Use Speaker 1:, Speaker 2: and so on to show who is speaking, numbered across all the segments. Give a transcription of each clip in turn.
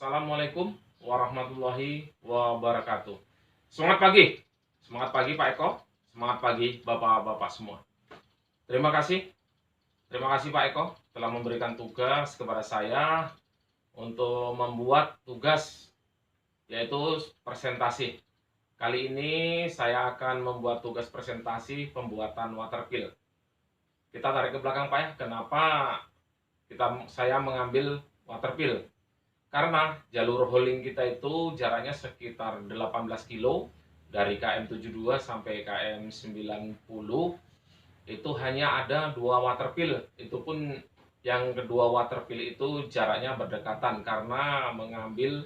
Speaker 1: Assalamualaikum warahmatullahi wabarakatuh. Semangat pagi Pak Eko, semangat pagi Bapak-Bapak semua. Terima kasih, terima kasih Pak Eko telah memberikan tugas kepada saya untuk membuat tugas yaitu presentasi. Kali ini saya akan membuat tugas presentasi pembuatan water pill. Kita tarik ke belakang Pak ya, kenapa saya mengambil water pill? Karena jalur hauling kita itu jaraknya sekitar 18 kilo dari KM 72 sampai KM 90. Itu hanya ada 2 water pill. Itu pun yang kedua water pill itu jaraknya berdekatan karena mengambil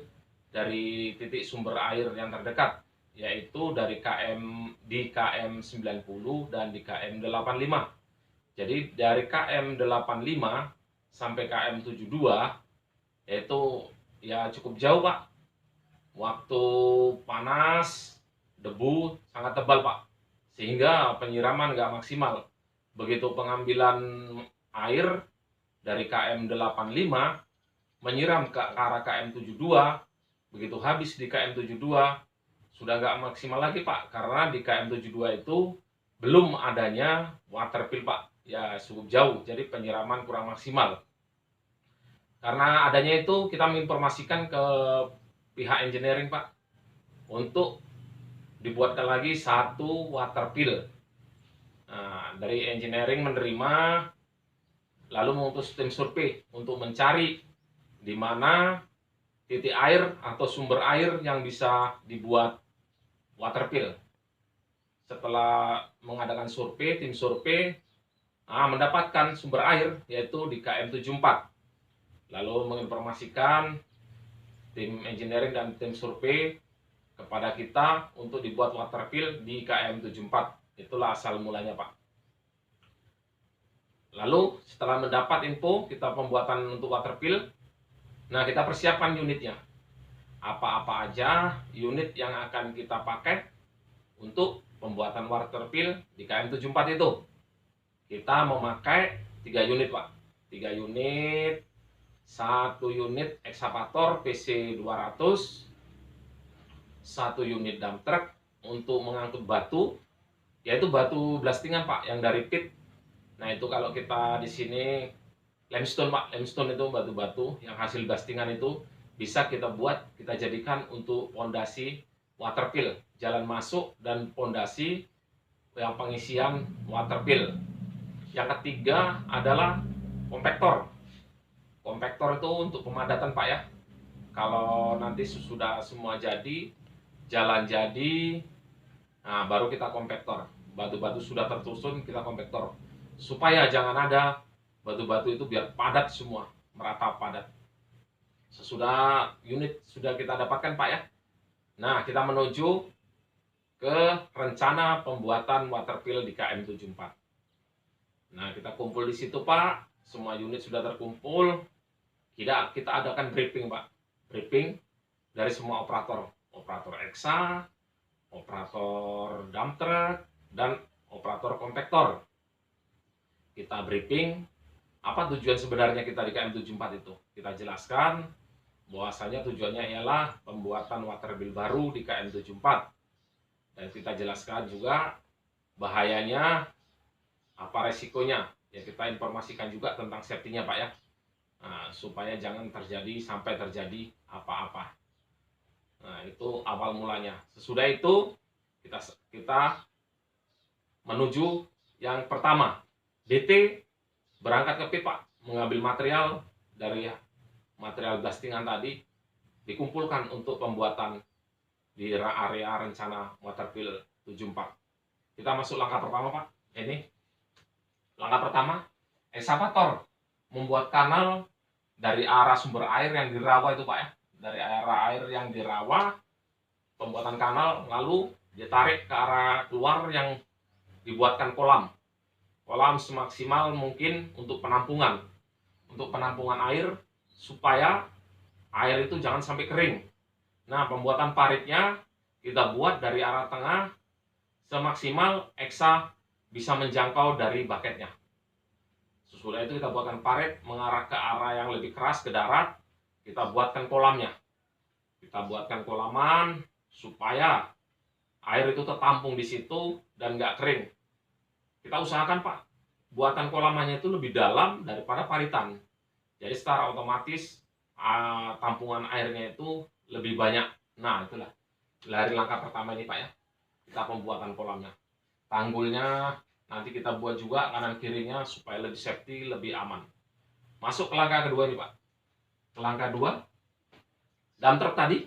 Speaker 1: dari titik sumber air yang terdekat, yaitu dari di KM 90 dan di KM 85. Jadi dari KM 85 sampai KM 72 yaitu ya cukup jauh Pak. Waktu panas, debu sangat tebal Pak, sehingga penyiraman nggak maksimal. Begitu pengambilan air dari KM 85 menyiram ke arah KM 72, begitu habis di KM 72 sudah nggak maksimal lagi Pak, karena di KM 72 itu belum adanya water pill Pak. Ya cukup jauh, jadi penyiraman kurang maksimal. Karena adanya itu kita menginformasikan ke pihak engineering Pak untuk dibuatkan lagi satu water pill. Nah, dari engineering menerima lalu mengutus tim survei untuk mencari di mana titik air atau sumber air yang bisa dibuat water pill. Setelah mengadakan survei, tim survei mendapatkan sumber air yaitu di KM 74. Lalu menginformasikan tim engineering dan tim survei kepada kita untuk dibuat water pill di KM 74. Itulah asal mulanya Pak. Lalu setelah mendapat info kita pembuatan untuk water pill, nah kita persiapkan unitnya. Apa-apa aja unit yang akan kita pakai untuk pembuatan water pill di KM 74 itu. Kita memakai 3 unit Pak. 3 unit, 1 unit ekskavator PC 200, 1 unit dump truck untuk mengangkut batu, yaitu batu blastingan Pak, yang dari pit. Nah itu kalau kita di sini limestone Pak, limestone itu batu-batu yang hasil blastingan itu bisa kita buat, kita jadikan untuk pondasi water pill, jalan masuk dan pondasi yang pengisian water pill. Yang ketiga adalah kompaktor. Kompaktor itu untuk pemadatan Pak ya. Kalau nanti sudah semua jadi, jalan jadi, nah baru kita kompaktor. Batu-batu sudah tersusun, kita kompaktor. Supaya jangan ada batu-batu itu biar padat semua, merata padat. Sesudah unit sudah kita dapatkan Pak ya. Nah kita menuju ke rencana pembuatan water pill di KM 74. Nah kita kumpul di situ Pak, semua unit sudah terkumpul. Kita adakan briefing Pak, briefing dari semua operator, operator eksa, operator dump truck, dan operator kompaktor. Kita briefing apa tujuan sebenarnya kita di KM 74 itu. Kita jelaskan bahwasanya tujuannya ialah pembuatan water pill baru di KM 74. Dan kita jelaskan juga bahayanya, apa resikonya. Ya kita informasikan juga tentang safety-nya Pak ya. Nah, supaya jangan sampai terjadi apa-apa. Nah, itu awal mulanya. Sesudah itu kita menuju yang pertama. DT berangkat ke pit Pak, mengambil material dari material blastingan tadi, dikumpulkan untuk pembuatan di area rencana water pill 74. Kita masuk langkah pertama Pak. Ini langkah pertama, ekskavator membuat kanal dari arah sumber air yang di rawa itu Pak ya. Dari arah air yang di rawa, pembuatan kanal, lalu ditarik ke arah keluar yang dibuatkan kolam. Kolam semaksimal mungkin untuk penampungan. Untuk penampungan air supaya air itu jangan sampai kering. Nah, pembuatan paritnya kita buat dari arah tengah semaksimal eksa bisa menjangkau dari bucketnya. Sesudah itu kita buatkan parit mengarah ke arah yang lebih keras, ke darat. Kita buatkan kolamnya. Kita buatkan kolaman supaya air itu tertampung di situ dan nggak kering. Kita usahakan Pak, buatan kolamannya itu lebih dalam daripada paritan. Jadi secara otomatis tampungan airnya itu lebih banyak. Nah itulah dari langkah pertama ini Pak ya, kita pembuatan kolamnya. Tanggulnya nanti kita buat juga kanan kirinya supaya lebih safety, lebih aman. Masuk ke langkah kedua nih Pak. Ke langkah dua, dump truck tadi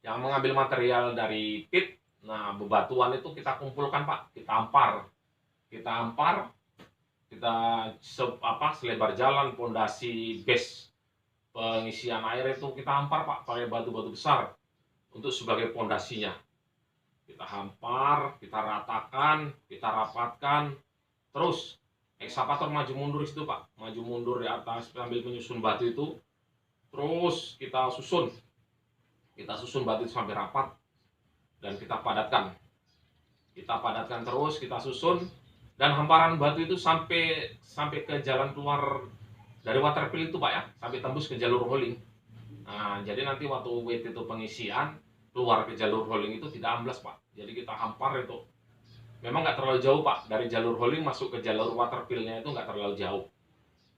Speaker 1: yang mengambil material dari pit. Nah bebatuan itu kita kumpulkan Pak, kita ampar, kita selebar jalan, pondasi base pengisian air itu kita hampar Pak, pakai batu-batu besar untuk sebagai pondasinya. Kita hampar, kita ratakan, kita rapatkan, terus ekskavator maju mundur situ Pak, maju mundur di atas sambil menyusun batu itu, terus kita susun batu itu sampai rapat dan kita padatkan terus, kita susun, dan hamparan batu itu sampai ke jalan keluar dari waterfill itu Pak ya, sampai tembus ke jalur hauling. Nah jadi nanti waktu weight itu pengisian keluar ke jalur hauling itu tidak amblas Pak. Jadi kita hampar itu, memang nggak terlalu jauh Pak, dari jalur hauling masuk ke jalur waterfillnya itu nggak terlalu jauh.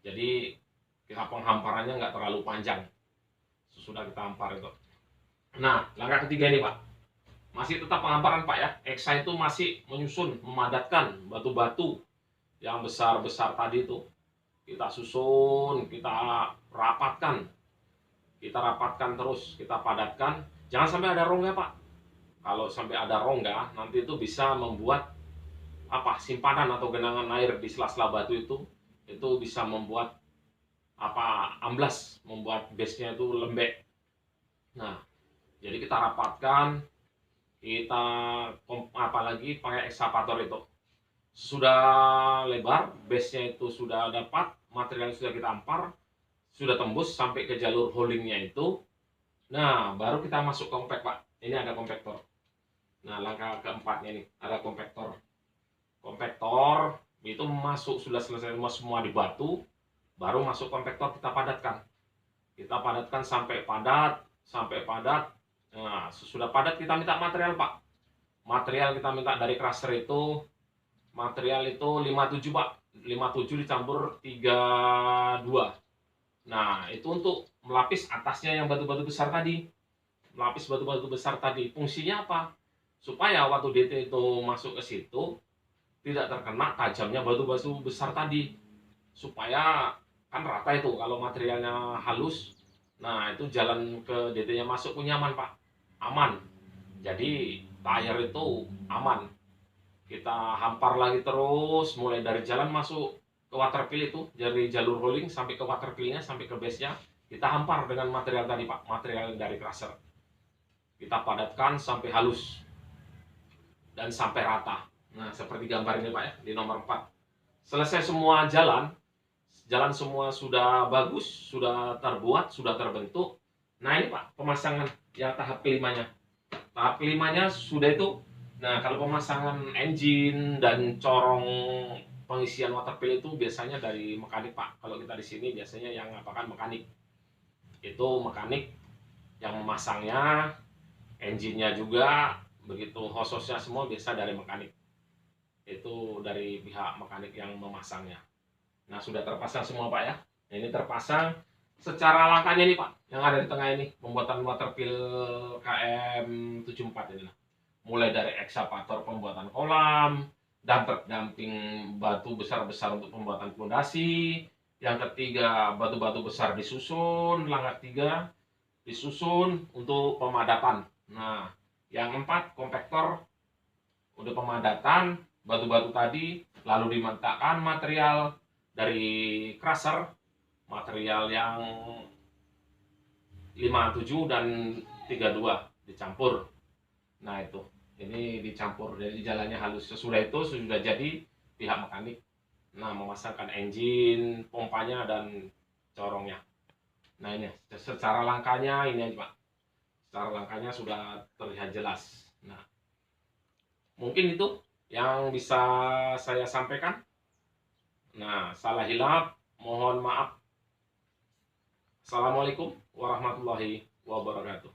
Speaker 1: Jadi kita penghamparannya nggak terlalu panjang sesudah kita hampar itu. Nah langkah ketiga ini Pak, masih tetap penghamparan Pak ya. Eksa itu masih menyusun, memadatkan batu-batu yang besar-besar tadi itu. Kita susun, kita rapatkan terus, kita padatkan. Jangan sampai ada rongga Pak. Kalau sampai ada rongga, nanti itu bisa membuat simpanan atau genangan air di sela-sela batu itu bisa membuat amblas, membuat base-nya itu lembek. Nah jadi kita rapatkan, kita apalagi pakai ekskavator itu. Sudah lebar, base-nya itu sudah dapat, material yang sudah kita ampar, sudah tembus sampai ke jalur haulingnya itu. Nah baru kita masuk kompak Pak. Ini ada kompaktor. Nah langkah keempatnya ini ada kompaktor itu masuk, sudah selesai semua di batu, baru masuk kompaktor, kita padatkan sampai padat. Nah sesudah padat kita minta material Pak. Material kita minta dari crusher itu, material itu 57 Pak, 57 dicampur 32. Nah itu untuk melapis atasnya yang batu-batu besar tadi. Fungsinya apa? Supaya waktu DT itu masuk ke situ tidak terkena tajamnya batu-batu besar tadi, supaya kan rata itu. Kalau materialnya halus, nah itu jalan ke DT nya masuk pun nyaman Pak, aman. Jadi tire itu aman. Kita hampar lagi terus, mulai dari jalan masuk ke waterfill itu, dari jalur hauling sampai ke waterfillnya, sampai ke base nya, kita hampar dengan material tadi Pak, material dari crusher. Kita padatkan sampai halus dan sampai rata. Nah seperti gambar ini Pak ya, di nomor 4. Selesai semua jalan semua sudah bagus, sudah terbuat, sudah terbentuk. Nah ini Pak pemasangan yang tahap kelimanya. Tahap kelimanya sudah itu. Nah kalau pemasangan engine dan corong pengisian waterfill itu biasanya dari mekanik Pak. Kalau kita di sini biasanya yang mekanik. Itu mekanik yang memasangnya, engine-nya juga, begitu hose-hosnya semua biasa dari mekanik. Itu dari pihak mekanik yang memasangnya. Nah sudah terpasang semua Pak ya. Nah, ini terpasang secara langkahnya nih Pak, yang ada di tengah ini, pembuatan waterfill KM74 ini. Mulai dari ekskavator pembuatan kolam, damping batu besar-besar untuk pembuatan fondasi. Yang ketiga batu-batu besar disusun, langkah 3 disusun untuk pemadatan. Nah yang 4 kompaktor udah pemadatan batu-batu tadi, lalu dimantakan material dari crusher, material yang 57 dan 32 dicampur. Nah itu, ini dicampur, jadi jalannya halus. Sesudah itu sudah jadi pihak mekanik memasangkan engine, pompanya dan corongnya. Nah ini secara langkahnya ini Pak. Secara langkahnya sudah terlihat jelas. Nah mungkin itu yang bisa saya sampaikan. Nah salah hilap mohon maaf. Assalamualaikum warahmatullahi wabarakatuh.